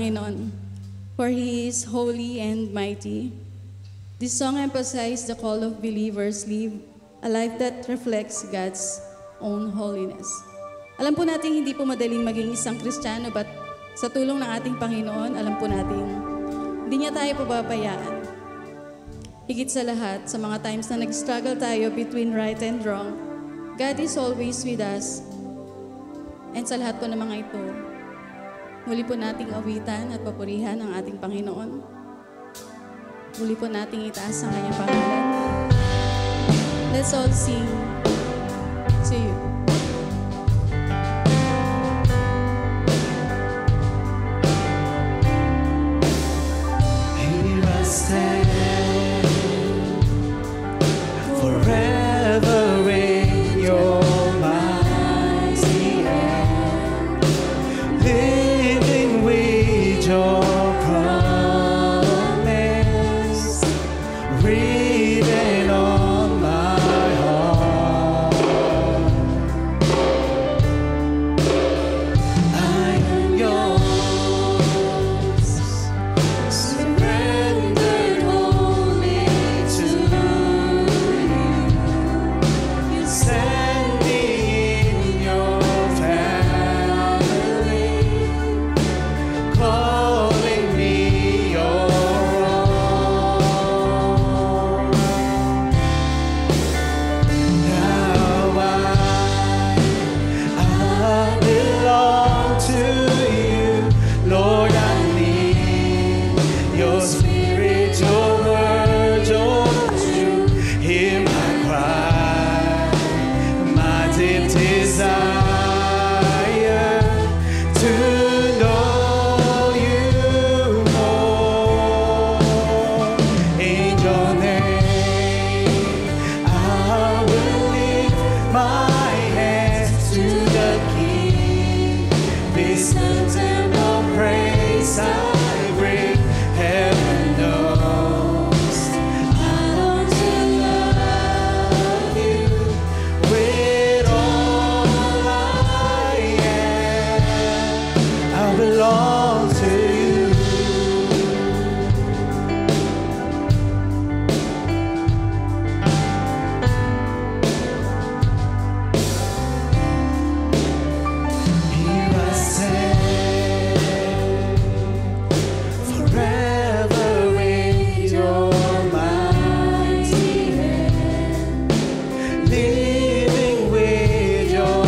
Panginoon, for He is holy and mighty. This song emphasizes the call of believers live a life that reflects God's own holiness. Alam po natin hindi po madaling maging isang Kristiyano, but sa tulong ng ating Panginoon, alam po natin hindi niya tayo pababayaan. Higit sa lahat, sa mga times na nag-struggle tayo between right and wrong, God is always with us. And sa lahat po ng mga ito, muli po nating awitan at papurihan ang ating Panginoon. Muli po nating itaas ang kanyang pangalan. Let's all sing to you. Here I stand, forever in your mighty hand, living with your promise, written on my heart. I am yours, surrendered wholly to you. You send me in your family, calling me your own. Now I belong to you, Lord. I need your spirit, your word, your truth. Hear my cry, my deep desire to know you more. In your name, I will lift my hands to the King. This anthem of praise I bring. Heaven knows I want to love you with all I am. I belong to you. Here I stand, forever in your mighty hand, living with your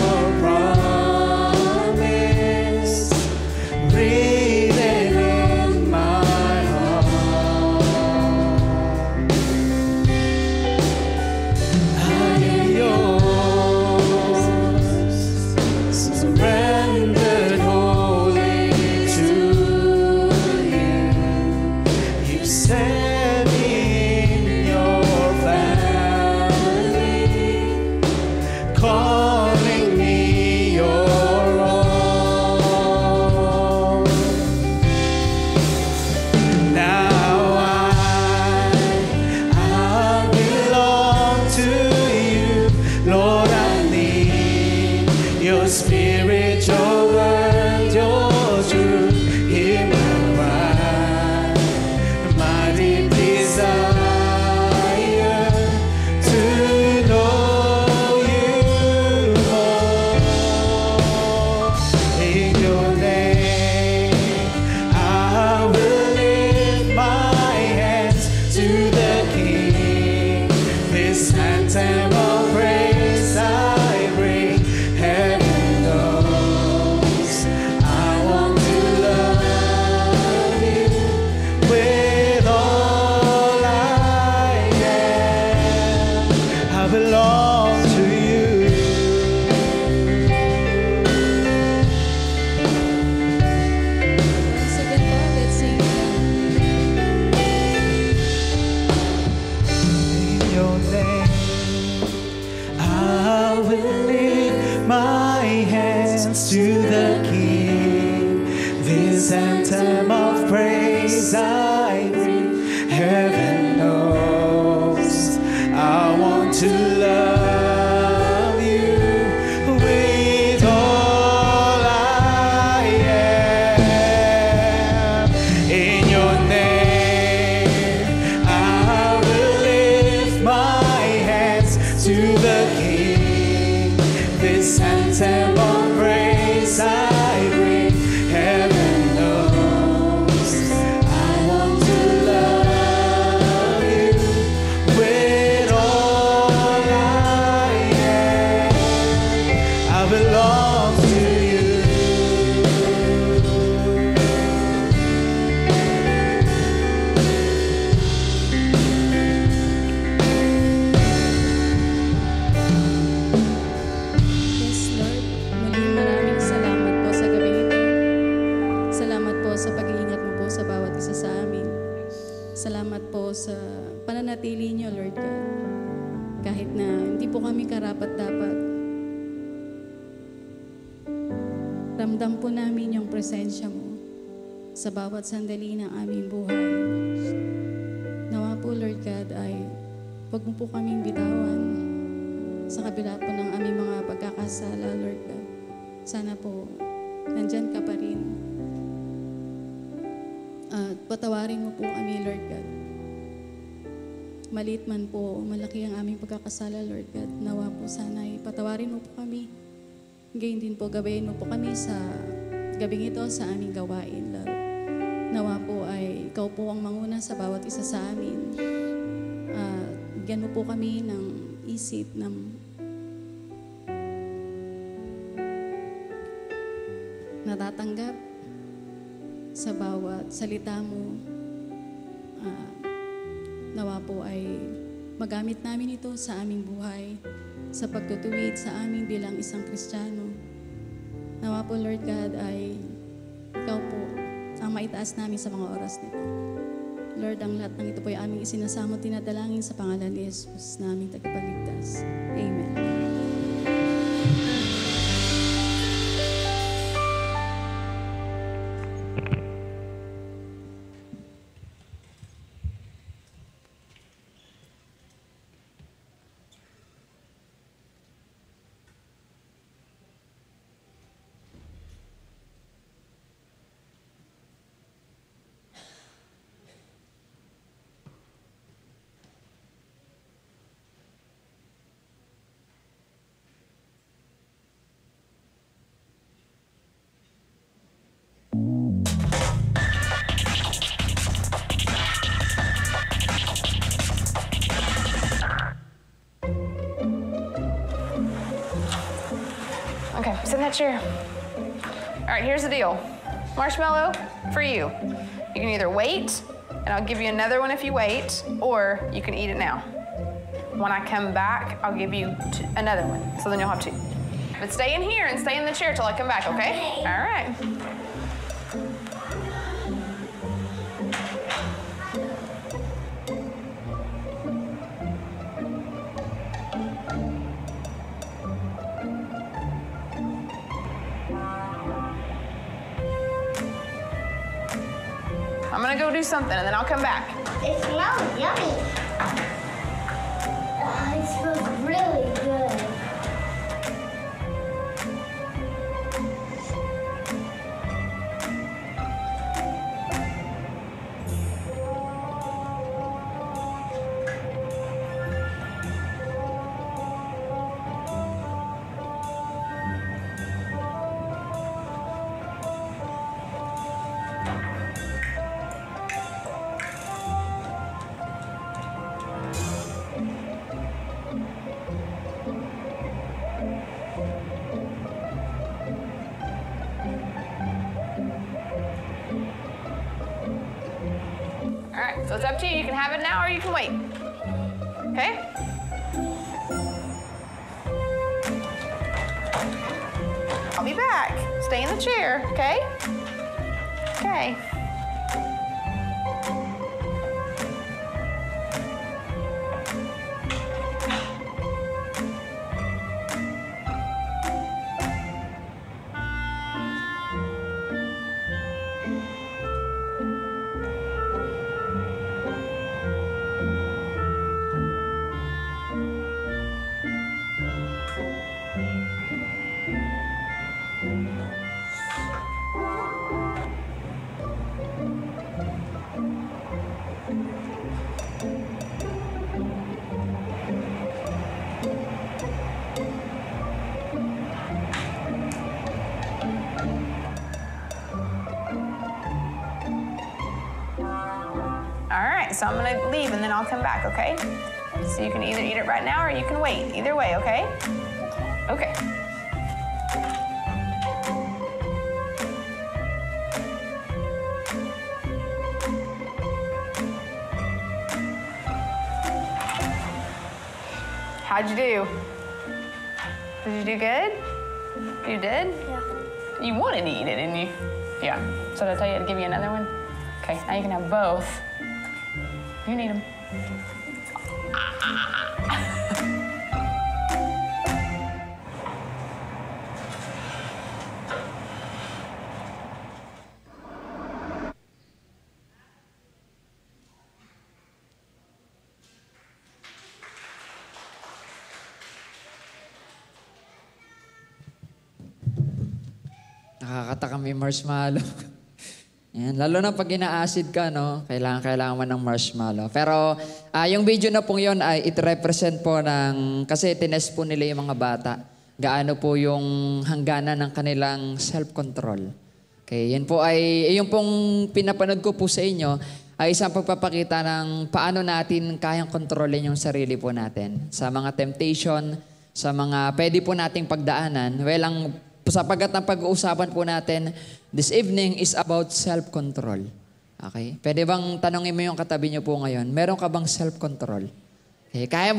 promise, written in my heart. I am yours, surrendered wholly to you. You set me in your family, calling me your own. Now I belong to you, Lord. I need your spirit, your word, your truth. Hear my cry, my deep desire to know you more. In your name, I will lift my hands to the King. This anthem of praise I bring. Heaven knows I want to love you with all I am. I belong to you. Once again po, let's sing In your name, I will lift my hands to the King. This anthem of praise I bring. Heaven knows I want to love you with all I am. to the King. This anthem of praise I bring. Heaven knows I want to love you with all I am. I belong to you. Yes, Lord. Muling maraming salamat po sa gabi ito. Salamat po sa pag-iingat mo po sa bawat isa sa amin. Salamat po sa pananatili niyo, Lord God. Kahit na hindi po kami karapat-dapat, ramdam po namin yung presensya mo sa bawat sandali ng aming buhay. Nawa po, Lord God, ay huwag mo po kaming bitawan sa kabila po ng aming mga pagkakasala, Lord God. Sana po, nandyan ka pa rin. At patawarin mo po kami, Lord God. Maliit man po, malaki ang aming pagkakasala, Lord God. Nawa po sana ay patawarin mo po kami. Ngayon din po, gabayin mo po kami sa gabing ito sa aming gawain, Lord. Nawa po ay ikaw po ang manguna sa bawat isa sa amin. Bigyan mo po kami ng isip ng natatanggap sa bawat salita mo. Nawa po ay magamit namin ito sa aming buhay, sa pagtutuwid sa amin bilang isang Kristiyano. Nawa po, Lord God, ay ikaw po ang maitaas namin sa mga oras nito. Lord, ang lahat ng ito po ay aming isinasamo, tinadalangin sa pangalan ni Jesus na aming tagapagligtas. Amen. Okay, sit in that chair. All right, here's the deal. Marshmallow, for you. You can either wait, and I'll give you another one if you wait, or you can eat it now. When I come back, I'll give you another one, so then you'll have two. But stay in here and stay in the chair till I come back, okay? All right. I'm gonna go do something and then I'll come back. It smells yummy. It smells really good. All right, so it's up to you. You can have it now or you can wait. Okay? I'll be back. Stay in the chair, okay? Okay. so I'm gonna leave and then I'll come back, okay? So you can either eat it right now or you can wait. Either way, okay? Okay. How'd you do? Did you do good? You did? Yeah. You wanted to eat it, didn't you? Yeah. So did I tell you to give you another one? Okay, now you can have both. You need them. Nakakatakam yung marshmallow. Yan, lalo na pag ina-acid ka, no? Kailangan mo ng marshmallow. Pero yung video na pong yun ay it-represent po ng, kasi tinest po nila yung mga bata. Gaano po yung hangganan ng kanilang self-control. Okay, yan po ay, yung pong pinapanood ko po sa inyo, ay isang pagpapakita ng paano natin kayang kontrolin yung sarili po natin. Sa mga temptation, sa mga pwede po nating pagdaanan. Well, sapagkat ang pag-uusapan po natin this evening is about self-control. Okay? Pwede bang tanongin mo yung katabi niyo po ngayon, meron ka bang self-control? Okay? Kaya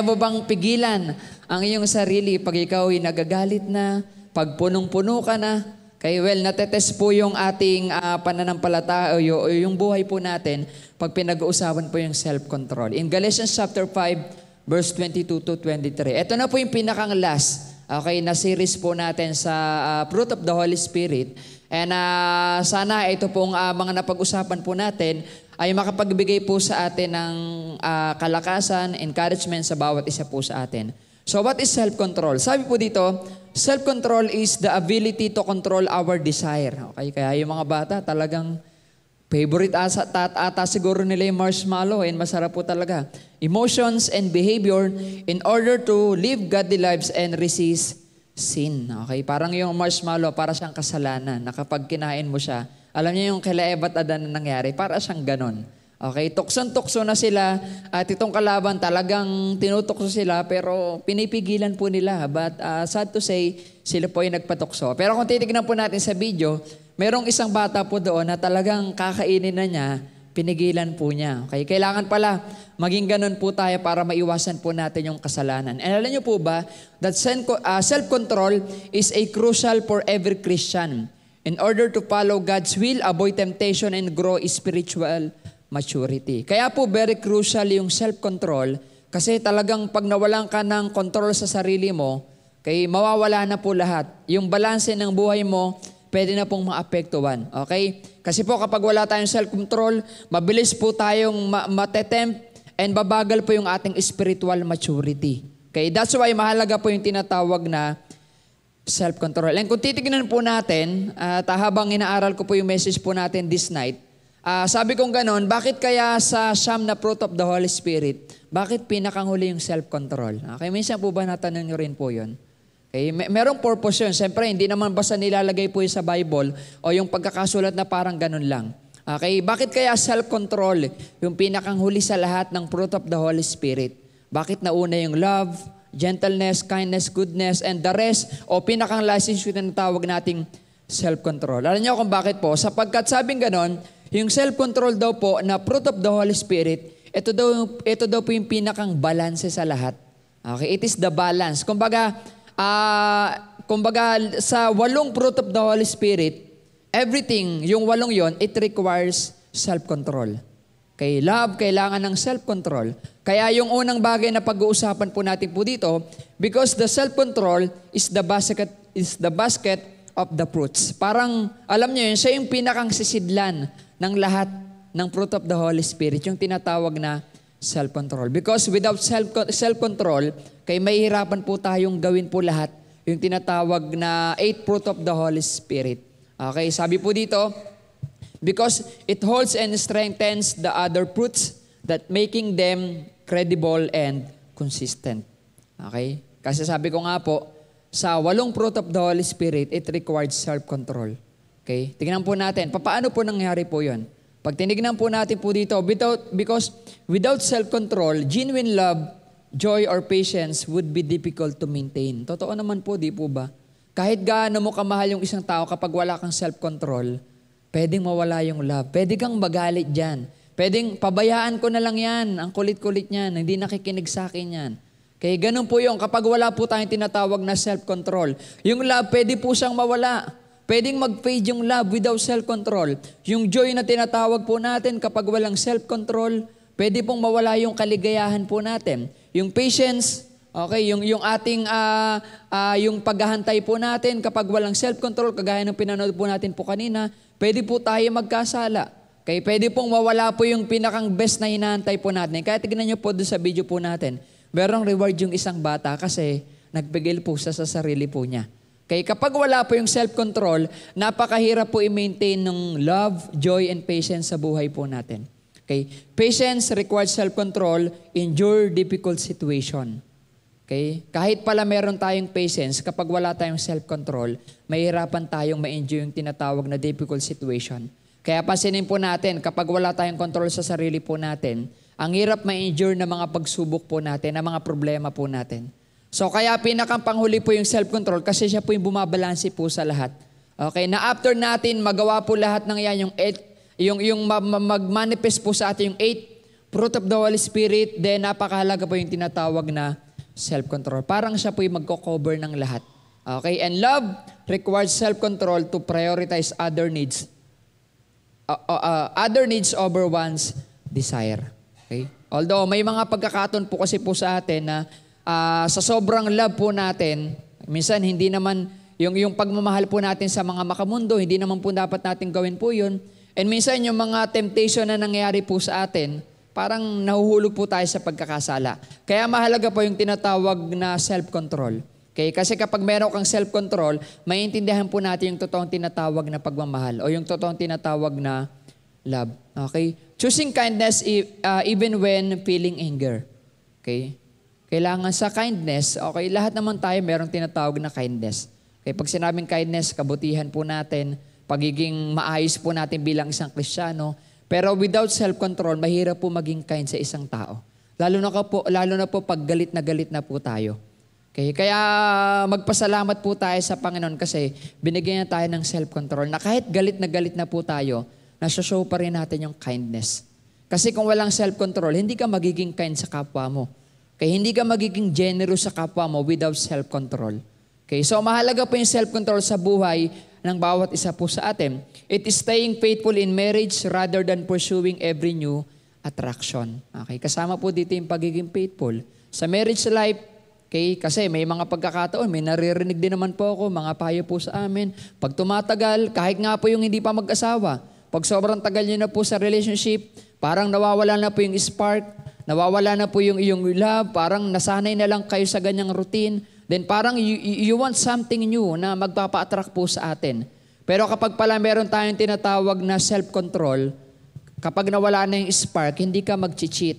mo bang pigilan ang iyong sarili pag ikaw ay nagagalit na, pag punong-puno ka na? Okay, well, natetest po yung ating pananampalataya o yung buhay po natin pag pinag-uusapan po yung self-control. In Galatians chapter 5, verse 22 to 23. Ito na po yung pinakang last. Okay, na series po natin sa Fruit of the Holy Spirit. And sana ito pong mga napag-usapan po natin ay makapagbigay po sa atin ng kalakasan, encouragement sa bawat isa po sa atin. So what is self-control? Sabi po dito, self-control is the ability to control our desire. Okay, kaya yung mga bata talagang favorite ata siguro nila yung marshmallow and masarap po talaga. Emotions and behavior in order to live godly lives and resist sin. Okay, parang yung marshmallow para siyang kasalanan na kapag kinain mo siya, alam niyo yung kila Eva at Adan na nangyari, para siyang ganon. Okay, tukson-tukso na sila at itong kalaban talagang tinutukso sila pero pinipigilan po nila. But sad to say, sila po ay nagpatukso. Pero kung titignan po natin sa video, merong isang bata po doon na talagang kakainin na niya, pinigilan po niya. Okay, kailangan pala maging ganun po tayo para maiwasan po natin yung kasalanan. And alam niyo po ba that self-control is a crucial for every Christian in order to follow God's will, avoid temptation, and grow spiritual maturity. Kaya po very crucial yung self-control kasi talagang pag nawalan ka ng control sa sarili mo, kaya mawawala na po lahat. Yung balanse ng buhay mo, pwede na pong maapektuhan. Okay? Kasi po kapag wala tayong self-control, mabilis po tayong matetempt and babagal po yung ating spiritual maturity. Okay? That's why mahalaga po yung tinatawag na self-control. And kung titignan po natin, habang inaaral ko po yung message po natin this night, sabi kong ganon, bakit kaya sa siyam na fruit of the Holy Spirit, bakit pinakanghuli yung self-control? Okay, minsan po ba natanong nyo rin po yun? Okay, merong purpose yun. Siyempre, hindi naman basta nilalagay po yun sa Bible o yung pagkakasulat na parang ganon lang. Okay, bakit kaya self-control yung pinakanghuli sa lahat ng fruit of the Holy Spirit? Bakit nauna yung love, gentleness, kindness, goodness, and the rest o pinakang last yung tinatawag nating self-control? Alam niyo kung bakit po? Sapagkat sabing ganon, yung self-control daw po na fruit of the Holy Spirit, ito daw po yung pinakang balance sa lahat. Okay, it is the balance. Kumbaga sa 8 fruit of the Holy Spirit, everything, yung 8 yon, it requires self-control. Okay, love, kailangan ng self-control. Kaya yung unang bagay na pag-uusapan po natin po dito, because the self-control is the basket of the fruits. Parang, alam niyo yun, siya yung pinakang sisidlan ng lahat ng fruit of the Holy Spirit, yung tinatawag na self-control. Because without self-control, kaya mahihirapan po tayong gawin po lahat yung tinatawag na 8 fruit of the Holy Spirit. Okay, sabi po dito, because it holds and strengthens the other fruits that making them credible and consistent. Okay? Kasi sabi ko nga po, sa 8 fruit of the Holy Spirit, it requires self-control. Okay? Tingnan po natin, paano po nangyari po yun? Pag tinignan po natin po dito, because without self-control, genuine love, joy, or patience would be difficult to maintain. Totoo naman po, di po ba? Kahit gaano mo kamahal yung isang tao, kapag wala kang self-control, pwedeng mawala yung love. Pwede kang magalit dyan. Pwedeng pabayaan ko na lang yan. Ang kulit-kulit niyan. Hindi nakikinig sa akin yan. Kaya ganun po yung kapag wala po tayong tinatawag na self-control. Yung love, pwede po siyang mawala. Pwedeng mag-fade yung love without self-control. Yung joy na tinatawag po natin kapag walang self-control, pwede pong mawala yung kaligayahan po natin. Yung patience, okay, yung ating yung paghahantay po natin kapag walang self-control, kagaya ng pinanood po natin po kanina, pwede po tayo magkasala. Kaya pwede pong mawala po yung pinakang best na hinahantay po natin. Kaya tignan nyo po doon sa video po natin. Merong reward yung isang bata kasi nagpigil po sa sarili po niya. Kaya kapag wala po yung self-control, napakahirap po i-maintain ng love, joy, and patience sa buhay po natin. Okay? Patience requires self-control, endure difficult situation. Okay? Kahit pala meron tayong patience, kapag wala tayong self-control, mahirapan tayong ma-endure yung tinatawag na difficult situation. Kaya pansinin po natin, kapag wala tayong control sa sarili po natin, ang hirap ma-endure na mga pagsubok po natin, na mga problema po natin. So kaya pinakang panghuli po yung self-control kasi siya po yung bumabalanse po sa lahat. Okay, na after natin magawa po lahat ng yan, yung mag-manifest po sa atin yung 8 fruit of the Holy Spirit, then napakahalaga po yung tinatawag na self-control. Parang siya po yung magko-cover ng lahat. Okay, and love requires self-control to prioritize other needs over one's desire. Okay? Although may mga pagkakataon po kasi po sa atin na sa sobrang love po natin, minsan hindi naman yung pagmamahal po natin sa mga makamundo, hindi naman po dapat natin gawin po yun. And minsan yung mga temptation na nangyayari po sa atin, parang nahuhulog po tayo sa pagkakasala. Kaya mahalaga po yung tinatawag na self-control. Okay? Kasi kapag meron kang self-control, maiintindihan po natin yung totoong tinatawag na pagmamahal o yung totoong tinatawag na love. Okay? Choosing kindness even when feeling anger. Okay? Kailangan sa kindness, okay, lahat naman tayo merong tinatawag na kindness. Okay, pag sinabing kindness, kabutihan po natin, pagiging maayos po natin bilang isang Kristiyano, pero without self-control, mahirap po maging kind sa isang tao. Lalo na po pag galit na po tayo. Okay, kaya magpasalamat po tayo sa Panginoon kasi binigyan niya tayo ng self-control na kahit galit na po tayo, nasa-show pa rin natin yung kindness. Kasi kung walang self-control, hindi ka magiging kind sa kapwa mo. Kaya hindi ka magiging generous sa kapwa mo without self-control. Okay, so mahalaga po yung self-control sa buhay ng bawat isa po sa atin. It is staying faithful in marriage rather than pursuing every new attraction. Okay, kasama po dito yung pagiging faithful. Sa marriage life, okay, kasi may mga pagkakataon, may naririnig din naman po ako, mga payo po sa amin. Pag tumatagal, kahit nga po yung hindi pa mag-asawa, pag sobrang tagal nyo na po sa relationship, parang nawawala na po yung spark, nawawala na po yung iyong love, parang nasanay na lang kayo sa ganyang routine, then parang you want something new na magpapa-attract po sa atin. Pero kapag pala meron tayong tinatawag na self-control, kapag nawala na yung spark, hindi ka mag-cheat.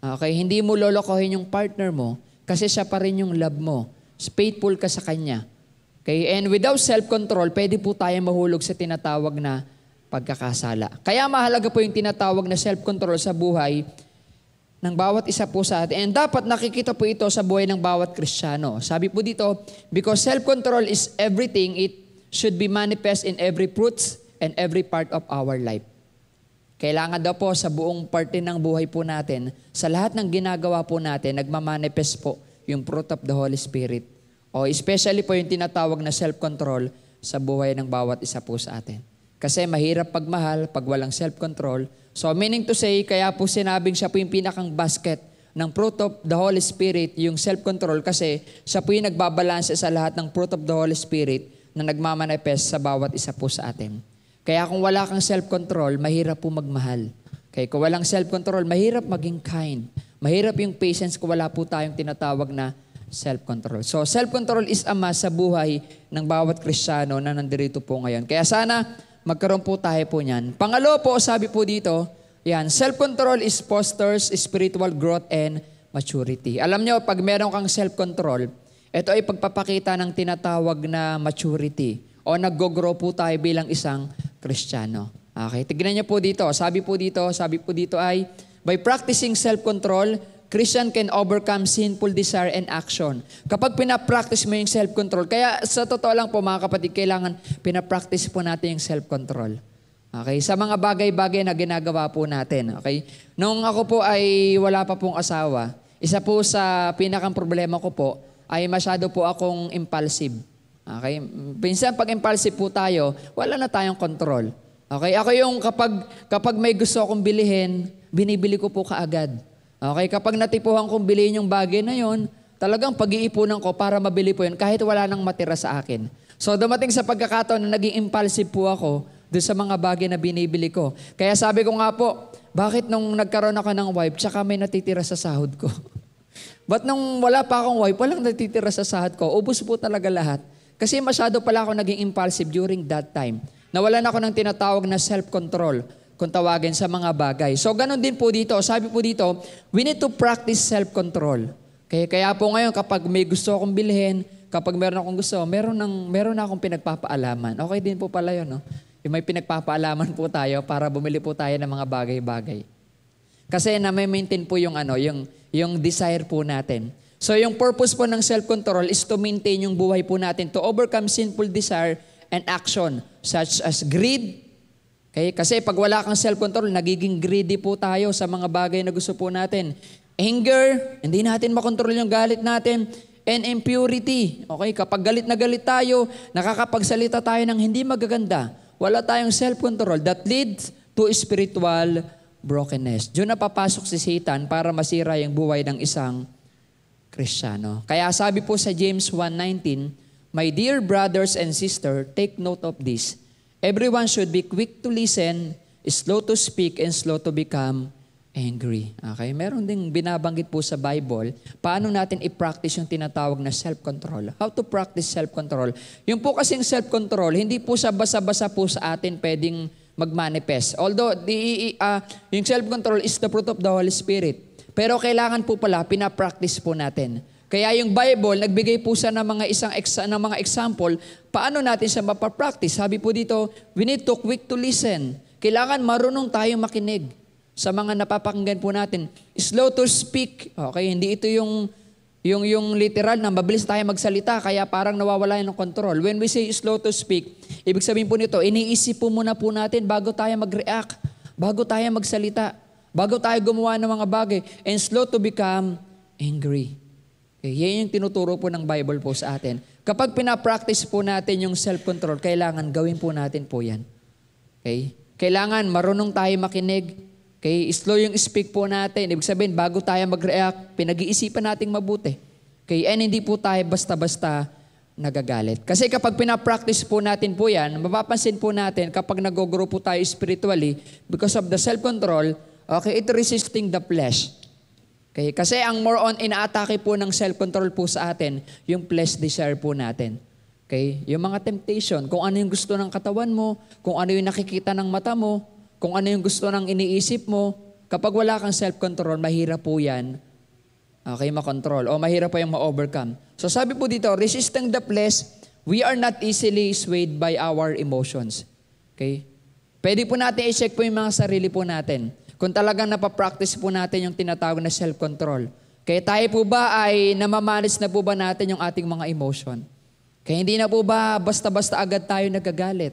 Okay? Hindi mo lolokohin yung partner mo kasi siya pa rin yung love mo. Faithful ka sa kanya. Okay? And without self-control, pwede po tayo mahulog sa tinatawag na pagkakasala. Kaya mahalaga po yung tinatawag na self-control sa buhay ng bawat isa po sa atin. And dapat nakikita po ito sa buhay ng bawat Kristiyano. Sabi po dito, because self-control is everything, it should be manifest in every fruits and every part of our life. Kailangan daw po sa buong parte ng buhay po natin, sa lahat ng ginagawa po natin, nagmamanifest po yung fruit of the Holy Spirit. O especially po yung tinatawag na self-control sa buhay ng bawat isa po sa atin. Kasi mahirap pagmahal pag walang self-control. So meaning to say, kaya po sinabing siya po yung pinakang basket ng fruit of the Holy Spirit, yung self-control, kasi siya po yung nagbabalanse sa lahat ng fruit of the Holy Spirit na nagmamanifest sa bawat isa po sa atin. Kaya kung wala kang self-control, mahirap po magmahal. Kaya kung walang self-control, mahirap maging kind. Mahirap yung patience kung wala po tayong tinatawag na self-control. So self-control is a must sa buhay ng bawat Kristiyano na nandirito po ngayon. Kaya sana magkaroon po tayo po niyan. Pangalawa po, sabi po dito, yan, self-control is fosters spiritual growth and maturity. Alam nyo, pag meron kang self-control, ito ay pagpapakita ng tinatawag na maturity o nag-grow po tayo bilang isang Kristiyano. Okay, tignan niyo po dito. Sabi po dito ay, by practicing self-control, Christian can overcome sinful desire and action. Kapag pinapractice mo yung self-control, kaya sa totoo lang po mga kapatid, kailangan pinapractice po natin yung self-control. Okay, sa mga bagay-bagay na ginagawa po natin. Okay, nung ako po ay wala pa pong asawa, isa po sa pinakang problema ko po ay masyado po akong impulsive. Okay, minsan pag impulsive po tayo, wala na tayong control. Okay, ako yung kapag may gusto akong bilihin, binibili ko po kaagad. Okay, kapag natipuhan kong bilhin yung bagay na yon, talagang pag-iipunan ko para mabili po yun kahit wala nang matira sa akin. So dumating sa pagkakataon na naging impulsive po ako doon sa mga bagay na binibili ko. Kaya sabi ko nga po, bakit nung nagkaroon ako ng wife, tsaka may natitira sa sahod ko? Ba't nung wala pa akong wife, walang natitira sa sahod ko? Ubus po talaga lahat. Kasi masyado pala ako naging impulsive during that time. Nawalan ako ng tinatawag na self-control kung tawagin sa mga bagay. So ganun din po dito. Sabi po dito, we need to practice self-control. Kaya po ngayon kapag may gusto akong bilhin, kapag meron akong gusto, meron na akong pinagpapaalaman. Okay din po pala yun, no? Yung may pinagpapaalaman po tayo para bumili po tayo ng mga bagay-bagay. Kasi na may maintain po yung desire po natin. So yung purpose po ng self-control is to maintain yung buhay po natin, to overcome sinful desire and action such as greed. Okay? Kasi pag wala kang self-control, nagiging greedy po tayo sa mga bagay na gusto po natin. Anger, hindi natin makontrol yung galit natin. And impurity. Okay? Kapag galit na galit tayo, nakakapagsalita tayo ng hindi magaganda. Wala tayong self-control that leads to spiritual brokenness. Diyan na papasok si Satan para masira yung buhay ng isang Kristiyano. Kaya sabi po sa James 1:19, my dear brothers and sisters, take note of this. Everyone should be quick to listen, slow to speak, and slow to become angry. Okay? Meron ding binabanggit po sa Bible, paano natin i-practice yung tinatawag na self-control. How to practice self-control. Yung po kasing self-control, hindi po sa basa-basa po sa atin pwedeng mag-manifest. Although, yung self-control is the fruit of the Holy Spirit. Pero kailangan po pala, pinapractice po natin. Kaya yung Bible, nagbigay po siya ng mga example, paano natin siya mapapractice. Sabi po dito, we need to quick to listen. Kailangan marunong tayong makinig sa mga napapakinggan po natin. Slow to speak. Okay, hindi ito yung literal na mabilis tayo magsalita, kaya parang nawawala ng control. When we say slow to speak, ibig sabihin po nito, iniisip po muna po natin bago tayo mag-react, bago tayo magsalita, bago tayo gumawa ng mga bagay, and slow to become angry. Okay, yan yung tinuturo po ng Bible po sa atin. Kapag pinapractice po natin yung self-control, kailangan gawin po natin po yan. Okay? Kailangan marunong tayo makinig. Okay? Slow yung speak po natin. Ibig sabihin, bago tayo mag-react, pinag-iisipan nating mabuti. Okay? And hindi po tayo basta-basta nagagalit. Kasi kapag pinapractice po natin po yan, mapapansin po natin kapag nag-grow po tayo spiritually, because of the self-control, okay, it resisting the flesh. Okay? Kasi ang more on inaatake po ng self-control po sa atin, yung flesh desire po natin. Okay? Yung mga temptation, kung ano yung gusto ng katawan mo, kung ano yung nakikita ng mata mo, kung ano yung gusto ng iniisip mo, kapag wala kang self-control, mahirap po yan, okay, makontrol, o mahirap po yung ma-overcome. So sabi po dito, resisting the flesh, we are not easily swayed by our emotions. Okay? Pwede po natin i-check po yung mga sarili po natin. Kung talagang napapractice po natin yung tinatawag na self-control. Kaya tayo po ba ay namamanage na po ba natin yung ating mga emotion? Kaya hindi na po ba basta-basta agad tayo nagagalit?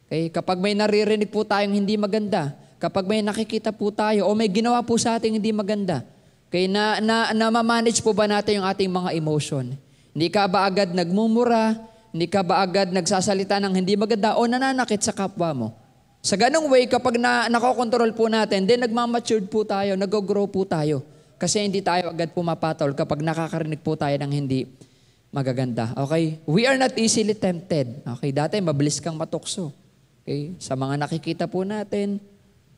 Okay? Kapag may naririnig po tayong hindi maganda, kapag may nakikita po tayo o may ginawa po sa ating hindi maganda, kaya namamanage po ba natin yung ating mga emotion? Hindi ka ba agad nagmumura? Hindi ka ba agad nagsasalita ng hindi maganda o nananakit sa kapwa mo? Sa ganung way, kapag nakokontrol po natin, then nagmamatured po tayo, nag-grow po tayo. Kasi hindi tayo agad pumapatol kapag nakakarinig po tayo ng hindi magaganda. Okay? We are not easily tempted. Okay? Dati, mabilis kang matukso. Okay? Sa mga nakikita po natin,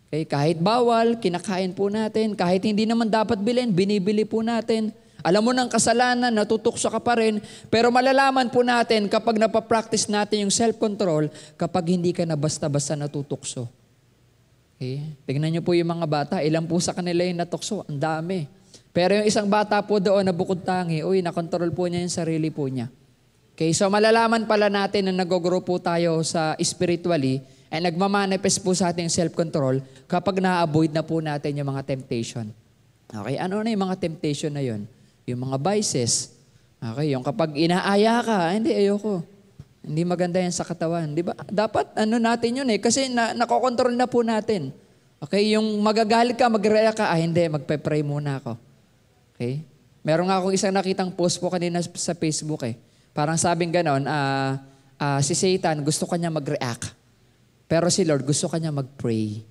okay? Kahit bawal, kinakain po natin. Kahit hindi naman dapat bilhin, binibili po natin. Alam mo ng kasalanan, natutukso ka pa rin. Pero malalaman po natin kapag napapractice natin yung self-control, kapag hindi ka na basta-basta natutukso. Okay? Tingnan niyo po yung mga bata, ilan po sa kanila yung natukso? Ang dami. Pero yung isang bata po doon na bukod tangi, nakontrol po niya yung sarili po niya. Okay? So malalaman pala natin na nag-grow po tayo sa spiritually, And nagmamanifest po sa ating self-control kapag na-avoid na po natin yung mga temptation. Okay, ano na yung mga temptation na yun? Yung mga vices. Okay, yung kapag inaaya ka, hindi, ayoko. Hindi maganda yan sa katawan. Di ba? Dapat ano natin yun kasi nakokontrol na po natin. Okay, yung magagalit ka, mag-react ka, hindi, magpe-pray muna ako. Okay? Meron nga akong isang nakitang post po kanina sa Facebook Parang sabing ganon, si Satan gusto kanya mag-react. Pero si Lord gusto kanya mag-pray.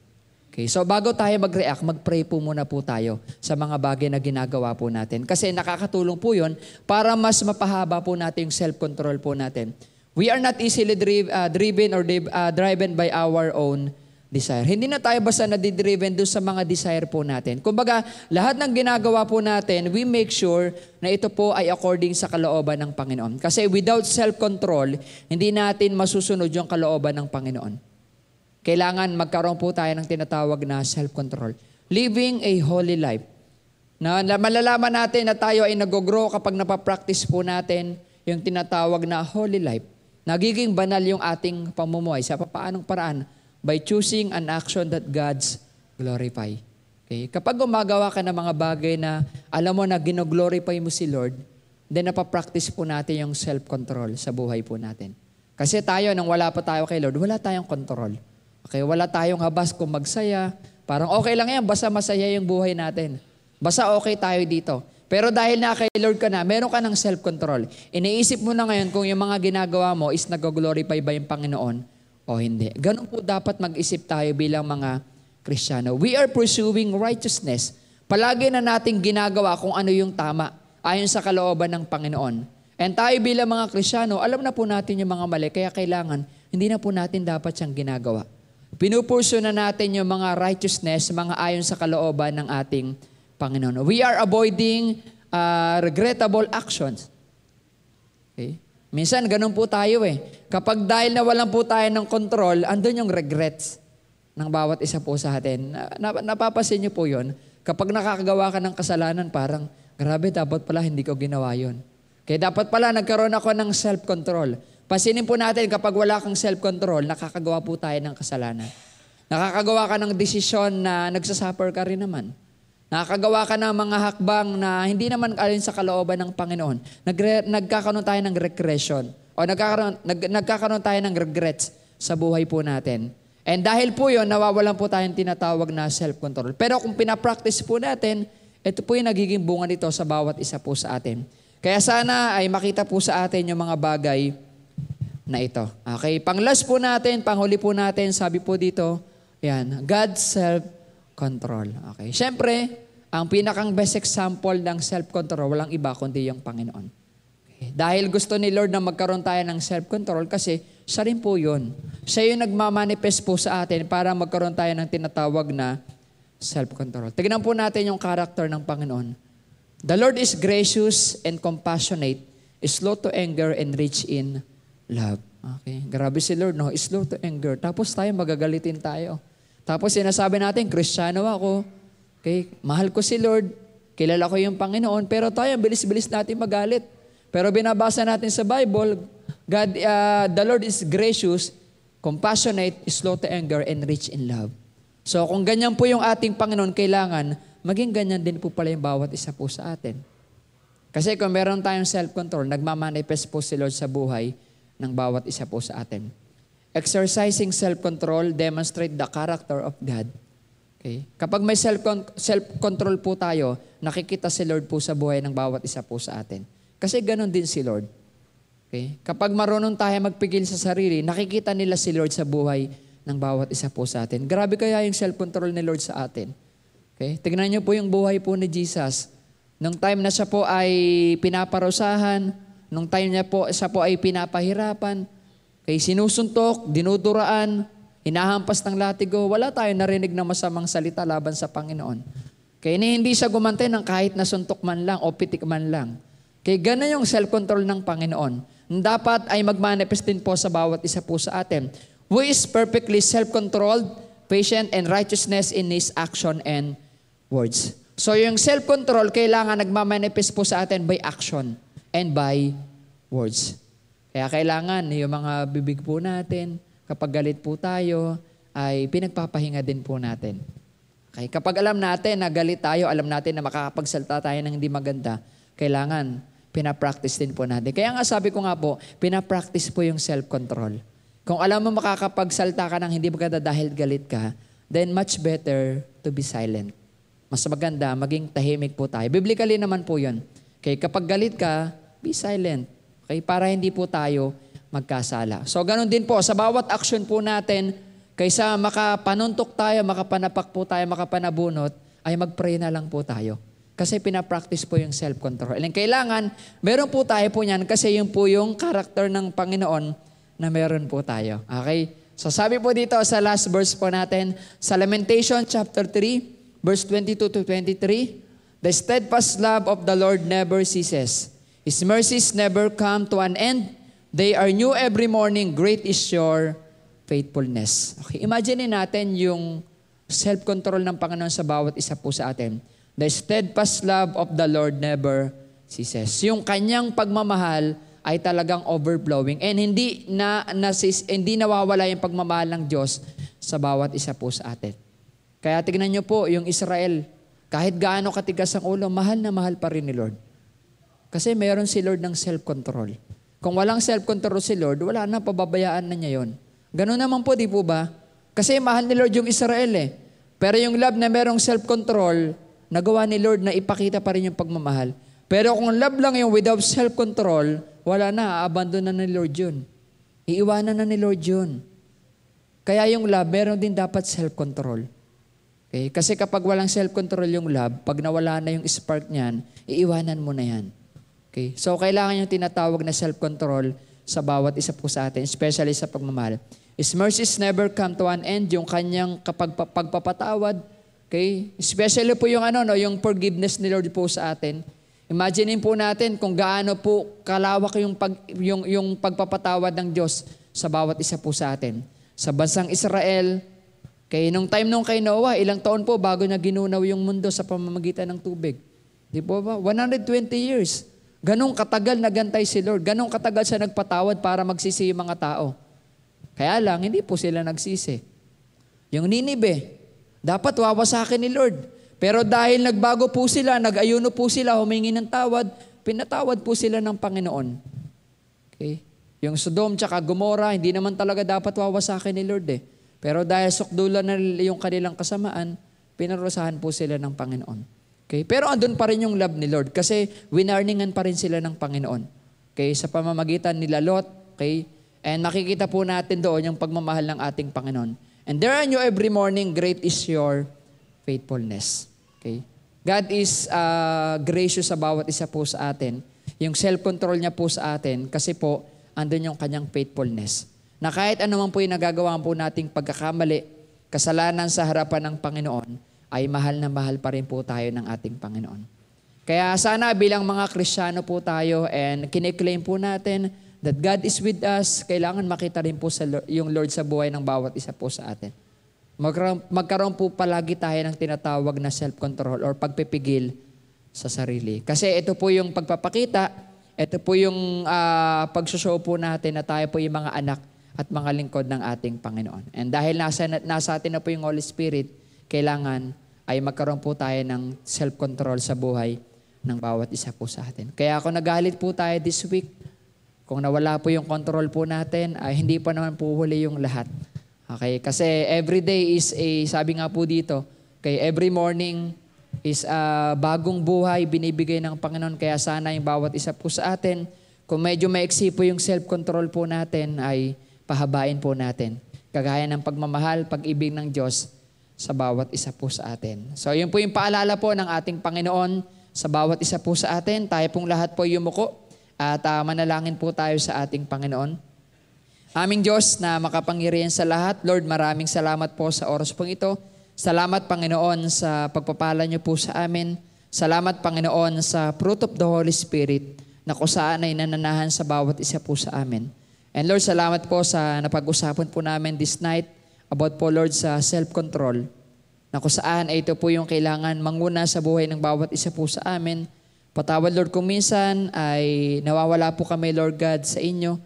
Okay, so bago tayo mag-react, mag-pray po muna po tayo sa mga bagay na ginagawa po natin. Kasi nakakatulong po yun para mas mapahaba po natin yung self-control po natin. We are not easily driven or driven by our own desire. Hindi na tayo basta nadidriven doon sa mga desire po natin. Kumbaga, lahat ng ginagawa po natin, we make sure na ito po ay according sa kalooban ng Panginoon. Kasi without self-control, hindi natin masusunod yung kalooban ng Panginoon. Kailangan magkaroon po tayo ng tinatawag na self-control. Living a holy life. Na malalaman natin na tayo ay nag-grow kapag napapractice po natin yung tinatawag na holy life. Nagiging banal yung ating pamumuhay. Sa paanong paraan? By choosing an action that God's glorify. Okay? Kapag gumagawa ka ng mga bagay na alam mo na gino-glorify mo si Lord, then napapractice po natin yung self-control sa buhay po natin. Kasi tayo, nang wala pa tayo kay Lord, wala tayong control. Okay, wala tayong habas kung magsaya. Parang okay lang yan, basta masaya yung buhay natin. Basta okay tayo dito. Pero dahil na kay Lord ka na, meron ka ng self-control. Iniisip mo na ngayon kung yung mga ginagawa mo is nag-glorify ba yung Panginoon o hindi. Ganun po dapat mag-isip tayo bilang mga Kristiyano. We are pursuing righteousness. Palagi na nating ginagawa kung ano yung tama ayon sa kalooban ng Panginoon. And tayo bilang mga Kristiyano, alam na po natin yung mga mali, kaya kailangan, hindi na po natin dapat siyang ginagawa. Pinupurso na natin yung mga righteousness, mga ayon sa kalooban ng ating Panginoon. We are avoiding regrettable actions. Okay? Minsan, ganun po tayo Kapag dahil nawalan po tayo ng control, andun yung regrets ng bawat isa po sa atin. Napapasin niyo po yun. Kapag nakakagawa ka ng kasalanan, parang, grabe, dapat pala hindi ko ginawa yun. Kaya dapat pala nagkaroon ako ng self-control. Pasinin po natin kapag wala kang self-control, nakakagawa po tayo ng kasalanan. Nakakagawa ka ng desisyon na nagsasuffer ka rin naman. Nakakagawa ka ng mga hakbang na hindi naman alin sa kalooban ng Panginoon. Nagkakaroon tayo ng regression o nagkakaroon tayo ng regrets sa buhay po natin. And dahil po yun, nawawalan po tayong tinatawag na self-control. Pero kung pinapractice po natin, ito po yung nagiging bunga nito sa bawat isa po sa atin. Kaya sana ay makita po sa atin yung mga bagay na ito. Okay, pang-last po natin, panghuli po natin, sabi po dito, yan, God's self-control. Okay, syempre, ang pinakang best example ng self-control, walang iba kundi yung Panginoon. Okay. Dahil gusto ni Lord na magkaroon tayo ng self-control kasi siya rin po yun. Siya yung nagmamanifest po sa atin para magkaroon tayo ng tinatawag na self-control. Tignan po natin yung character ng Panginoon. The Lord is gracious and compassionate, slow to anger and rich in love. Okay. Grabe si Lord, no? Slow to anger. Tapos tayo magagalitin tayo. Tapos sinasabi natin, Kristiyano ako. Okay. Mahal ko si Lord. Kilala ko yung Panginoon. Pero tayo, bilis-bilis natin magalit. Pero binabasa natin sa Bible, God, the Lord is gracious, compassionate, slow to anger, and rich in love. So kung ganyan po yung ating Panginoon, kailangan maging ganyan din po pala yung bawat isa po sa atin. Kasi kung meron tayong self-control, nagmamanifest po si Lord sa buhay ng bawat isa po sa atin. Exercising self-control demonstrate the character of God. Okay? Kapag may self-control po tayo, nakikita si Lord po sa buhay ng bawat isa po sa atin. Kasi ganun din si Lord. Okay? Kapag marunong tayo magpigil sa sarili, nakikita nila si Lord sa buhay ng bawat isa po sa atin. Grabe kaya yung self-control ni Lord sa atin. Okay? Tignan niyo po yung buhay po ni Jesus. Nung time na siya po ay pinaparusahan, nung time niya po, siya po ay pinapahirapan, okay, sinusuntok, dinuduraan, hinahampas ng latigo, wala tayong narinig na masamang salita laban sa Panginoon. Kaya hindi siya gumantay ng kahit na suntok man lang o pitik man lang. Kaya ganun yung self-control ng Panginoon. Dapat ay mag-manifest din po sa bawat isa po sa atin. Who is perfectly self-controlled, patient, and righteousness in his action and words. So yung self-control, kailangan nagmamanifest po sa atin by action and by words. Kaya kailangan yung mga bibig po natin, kapag galit po tayo, ay pinagpapahinga din po natin. Okay? Kapag alam natin na galit tayo, alam natin na makakapagsalta tayo ng hindi maganda, kailangan pinapractice din po natin. Kaya nga sabi ko nga po, pinapractice po yung self-control. Kung alam mo makakapagsalta ka ng hindi maganda dahil galit ka, then much better to be silent. Mas maganda, maging tahimik po tayo. Biblically naman po yun. Okay, kapag galit ka, be silent. Okay, para hindi po tayo magkasala. So, ganun din po, sa bawat action po natin, kaysa makapanuntok tayo, makapanapak po tayo, makapanabunot, ay mag-pray na lang po tayo. Kasi pinapractice po yung self-control. And kailangan, meron po tayo po yan kasi yun po yung character ng Panginoon na meron po tayo. Okay? So sabi po dito sa last verse po natin, sa Lamentation chapter 3, verse 22 to 23, the steadfast love of the Lord never ceases. His mercies never come to an end. They are new every morning. Great is your faithfulness. Okay, imagine natin yung self-control ng Panginoon sa bawat isa po sa atin. The steadfast love of the Lord never ceases. Yung kanyang pagmamahal ay talagang overflowing and hindi nawawala yung pagmamahal ng Diyos sa bawat isa po sa atin. Kaya tignan niyo po yung Israel, kahit gaano katigas ang ulo, mahal na mahal pa rin ni Lord. Kasi meron si Lord ng self-control. Kung walang self-control si Lord, wala na, pababayaan na niya yon. Ganun naman po, di po ba? Kasi mahal ni Lord yung Israel eh. Pero yung love na merong self-control, nagawa ni Lord na ipakita pa rin yung pagmamahal. Pero kung love lang yung without self-control, wala na, abandon na ni Lord yun. Iiwanan na ni Lord yun. Kaya yung love, meron din dapat self-control. Okay? Kasi kapag walang self-control yung love, pag nawala na yung spark niyan, iiwanan mo na yan. Okay? So, kailangan yung tinatawag na self-control sa bawat isa po sa atin, especially sa pagmamahal. His mercies never come to an end, yung kanyang pagpapatawad. Okay? Especially po yung yung forgiveness ni Lord po sa atin. Imagine po natin kung gaano po kalawak yung pagpapatawad ng Diyos sa bawat isa po sa atin. Sa bansang Israel, nung time nung kay Noah, ilang taon po bago na ginunaw yung mundo sa pamamagitan ng tubig. Di po ba? 120 years. Ganong katagal nagantay si Lord. Ganong katagal siya nagpatawad para magsisi yung mga tao. Kaya lang, hindi po sila nagsisi. Yung Ninive, dapat wawasakin ni Lord. Pero dahil nagbago po sila, nag-ayuno po sila, humingi ng tawad, pinatawad po sila ng Panginoon. Okay? Yung Sodom tsaka Gomorrah, hindi naman talaga dapat wawasakin ni Lord eh. Pero dahil sukdulan na yung kanilang kasamaan, pinarusahan po sila ng Panginoon. Okay? Pero andun pa rin yung love ni Lord kasi winarningan pa rin sila ng Panginoon. Okay? Sa pamamagitan nila Lot, okay? And makikita po natin doon yung pagmamahal ng ating Panginoon. And there are new every morning, great is your faithfulness. Okay? God is gracious sa bawat isa po sa atin. Yung self-control niya po sa atin kasi po, andun yung kanyang faithfulness. Na kahit ano man po yung nagagawa po nating pagkakamali, kasalanan sa harapan ng Panginoon, ay mahal na mahal pa rin po tayo ng ating Panginoon. Kaya sana bilang mga Kristiyano po tayo and kiniklaim po natin that God is with us, kailangan makita rin po yung Lord sa buhay ng bawat isa po sa atin. Magkaroon po palagi tayo ng tinatawag na self-control or pagpipigil sa sarili. Kasi ito po yung pagpapakita, ito po yung pagsushow po natin na tayo po yung mga anak at mga lingkod ng ating Panginoon. And dahil nasa atin na po yung Holy Spirit, kailangan ay magkaroon po tayo ng self-control sa buhay ng bawat isa po sa atin. Kaya kung nagalit po tayo this week, kung nawala po yung control po natin, ay hindi pa naman po huli yung lahat. Okay? Kasi every day is sabi nga po dito, okay, every morning is bagong buhay binibigay ng Panginoon. Kaya sana yung bawat isa po sa atin, kung medyo maiksi po yung self-control po natin, ay pahabain po natin. Kagaya ng pagmamahal, pag-ibig ng Diyos sa bawat isa po sa atin. So yun po yung paalala po ng ating Panginoon sa bawat isa po sa atin. Tayo pong lahat po yumuko at manalangin po tayo sa ating Panginoon. Aming Diyos na makapangyarihan sa lahat, Lord, maraming salamat po sa oras pong ito. Salamat, Panginoon, sa pagpapala niyo po sa amin. Salamat, Panginoon, sa fruit of the Holy Spirit na kung saan ay nananahan sa bawat isa po sa amin. And Lord, salamat po sa napag-usapan po namin this night about po, Lord, sa self-control na kung saan ay ito po yung kailangan manguna sa buhay ng bawat isa po sa amin. Patawad, Lord, kung minsan ay nawawala po kami, Lord God, sa inyo.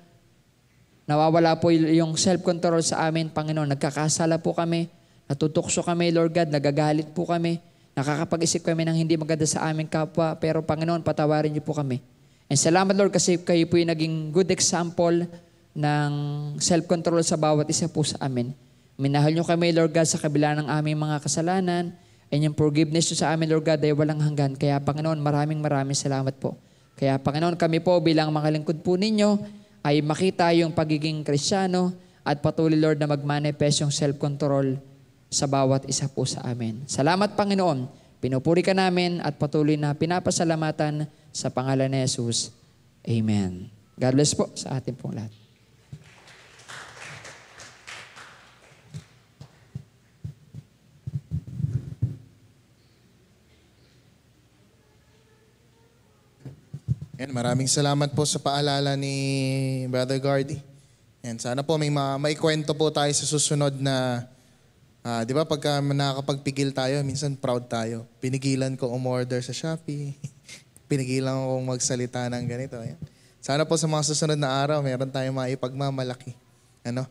Nawawala po yung self-control sa amin, Panginoon. Nagkakasala po kami, natutukso kami, Lord God, nagagalit po kami, nakakapag-isip kami ng hindi maganda sa aming kapwa, pero Panginoon, patawarin niyo po kami. And salamat, Lord, kasi kayo po yung naging good example ng self-control sa bawat isa po sa amin. Minahal niyo kami, Lord God, sa kabila ng aming mga kasalanan, and yung forgiveness niyo sa amin, Lord God, ay walang hanggan. Kaya, Panginoon, maraming salamat po. Kaya, Panginoon, kami po bilang mga lingkod po ninyo, ay makita yung pagiging Kristiyano at patuloy, Lord, na mag-manifest yung self-control sa bawat isa po sa amin. Salamat, Panginoon. Pinupuri ka namin at patuloy na pinapasalamatan sa pangalan ni Jesus. Amen. God bless po sa ating pong lahat. Yan, maraming salamat po sa paalala ni Brother Gardy. Yan, sana po may kwento po tayo sa susunod na, di ba pagka nakakapagpigil tayo, minsan proud tayo. Pinigilan ko umorder sa Shopee. Pinigilan ko magsalita ng ganito. Yan. Sana po sa mga susunod na araw, meron tayong maipagmamalaki. Na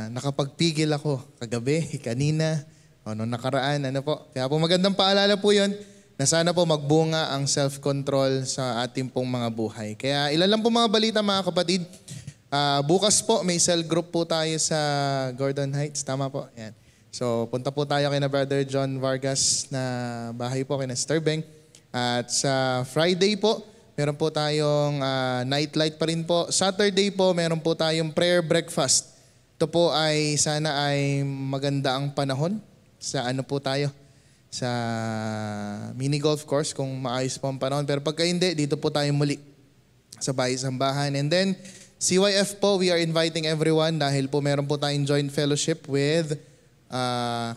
nakapagpigil ako kagabi, kanina, nung nakaraan, Kaya po magandang paalala po yun, na sana po magbunga ang self-control sa ating pong mga buhay. Kaya ilan lang po mga balita mga kapatid. Bukas po may cell group po tayo sa Gordon Heights. Tama po? Yan. So punta po tayo kay na Brother John Vargas na bahay po kay na Sterbank. At sa Friday po, meron po tayong nightlight pa rin po. Saturday po, meron po tayong prayer breakfast. Ito po ay sana ay maganda ang panahon sa po tayo. Sa mini golf course kung maayos po ang panahon. Pero pagka hindi, dito po tayo muli sa Bahay-Sambahan. And then, CYF po, we are inviting everyone dahil po meron po tayong joint fellowship with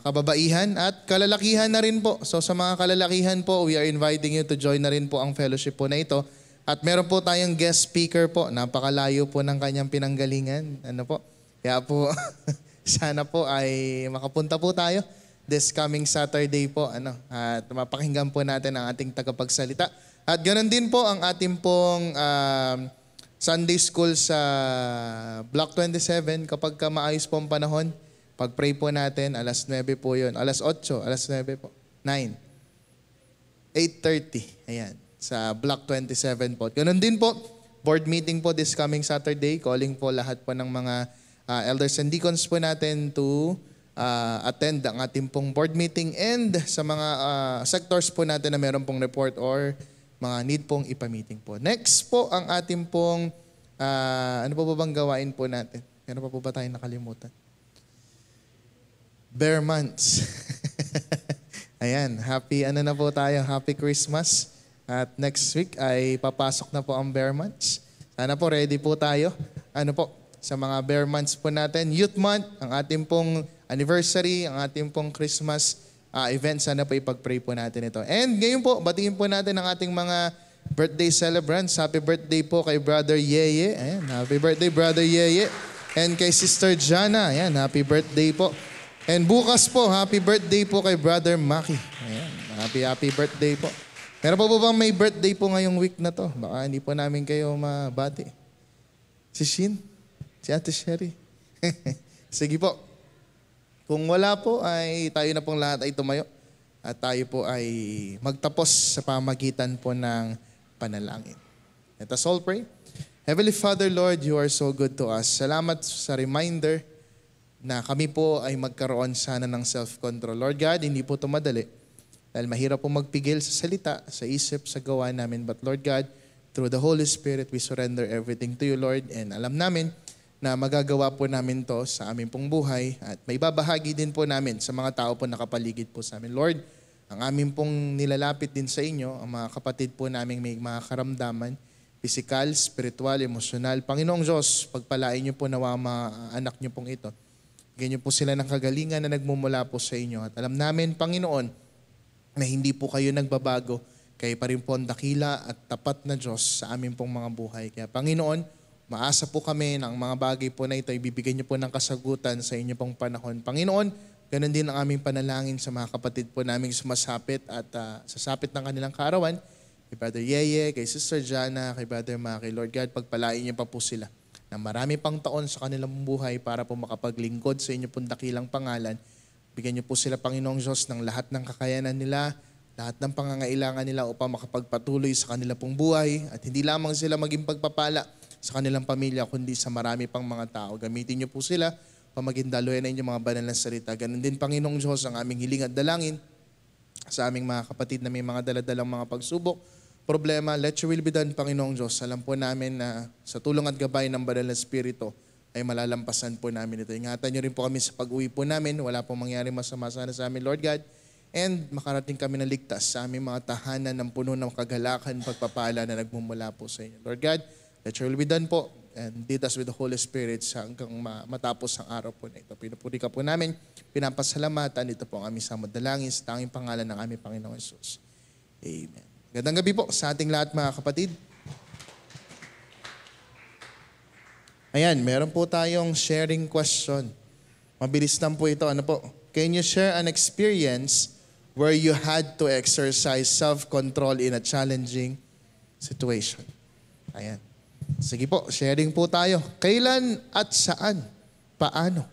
kababaihan at kalalakihan na rin po. So sa mga kalalakihan po, we are inviting you to join na rin po ang fellowship po na ito. At meron po tayong guest speaker po. Napakalayo po ng kanyang pinanggalingan. Kaya po, sana po ay makapunta po tayo this coming Saturday po, at mapakinggan po natin ang ating tagapagsalita. At ganoon din po ang ating pong Sunday School sa Block 27. Kapag maayos po ang panahon, pag-pray po natin, alas 9 po yun. Alas 8, alas 9 po. 9. 8:30. Ayan. Sa Block 27 po. Ganoon din po, board meeting po this coming Saturday. Calling po lahat po ng mga elders and deacons po natin to attend ang ating pong board meeting and sa mga sectors po natin na meron pong report or mga need pong ipa-meeting po. Next po ang ating pong, ano po bang gawain po natin? Meron pa po ba tayong nakalimutan? Bare months. Ayan, happy na po tayo, happy Christmas. At next week ay papasok na po ang bare months. Sana po ready po tayo. Sa mga bare months po natin. Youth month, ang ating pong anniversary, ang ating pong Christmas event. Sana po ipag-pray po natin ito. And ngayon po, batiin po natin ang ating mga birthday celebrants. Happy birthday po kay Brother Yeye. Ayan, happy birthday Brother Yeye. And kay Sister Jana. Ayan, happy birthday po. And bukas po, happy birthday po kay Brother Maki. Ayan, happy birthday po. Meron po bang may birthday po ngayong week na to? Baka hindi po namin kayo mabati. Si Shin? Si Ate Sherry? Sige po. Kung wala po, ay tayo na pong lahat ay tumayo. At tayo po ay magtapos sa pamagitan po ng panalangin. Let us all pray. Heavenly Father, Lord, you are so good to us. Salamat sa reminder na kami po ay magkaroon sana ng self-control. Lord God, hindi po ito madali. Dahil mahirap po magpigil sa salita, sa isip, sa gawa namin. But Lord God, through the Holy Spirit, we surrender everything to you, Lord. And alam namin na magagawa po namin to sa aming pong buhay at may babahagi din po namin sa mga tao po nakapaligid po sa amin. Lord, ang aming pong nilalapit din sa inyo, ang mga kapatid po namin may mga karamdaman, physical, spiritual, emosyonal. Panginoong Diyos, pagpalain niyo po nawa mga anak niyo pong ito. Ganyan po sila ng kagalingan na nagmumula po sa inyo. At alam namin, Panginoon, na hindi po kayo nagbabago, kayo pa rin po ang dakila at tapat na Diyos sa aming pong mga buhay. Kaya Panginoon, maasa po kami ng mga bagay po na ito, ibibigay niyo po ng kasagutan sa inyo pong panahon. Panginoon, ganun din ang aming panalangin sa mga kapatid po naming sumasapit at sasapit ng kanilang kaarawan. Kay Brother Yeye, kay Sister Jana, kay Brother Maki. Lord God, pagpalain niyo pa po sila. na marami pang taon sa kanilang buhay para po makapaglingkod sa inyo pong dakilang pangalan. Bigyan niyo po sila, Panginoong Diyos, ng lahat ng kakayanan nila, lahat ng pangangailangan nila upang makapagpatuloy sa kanila pong buhay at hindi lamang sila maging pagpapala sa kanilang pamilya kundi sa marami pang mga tao. Gamitin niyo po sila upang maging daluyan na inyong mga banal na salita. Ganun din, Panginoong Diyos, ang aming hiling at dalangin sa aming mga kapatid na may mga daladalang mga pagsubok, problema. Let your will be done, Panginoong Diyos. Alam po namin na sa tulong at gabay ng banal na Espiritu ay malalampasan po namin ito. Ingatan niyo rin po kami sa pag-uwi po namin. Wala pong mangyari masama sana sa amin, Lord God. And makarating kami na ligtas sa aming mga tahanan ng puno ng kagalakan, pagpapala na nagmumula po sa inyo. Lord God, let your will be done po. And lead us with the Holy Spirit hanggang matapos ang araw po na ito. Pinupuri ka po namin, pinapasalamatan. Ito po ang aming samad dalangin sa tanging pangalan ng aming Panginoong Hesus. Amen. Gandang gabi po sa ating lahat, mga kapatid. Ayan, meron po tayong sharing question. Mabilis lang po ito. Ano po? Can you share an experience where you had to exercise self-control in a challenging situation? Ayan. Sige po, sharing po tayo. Kailan at saan? Paano?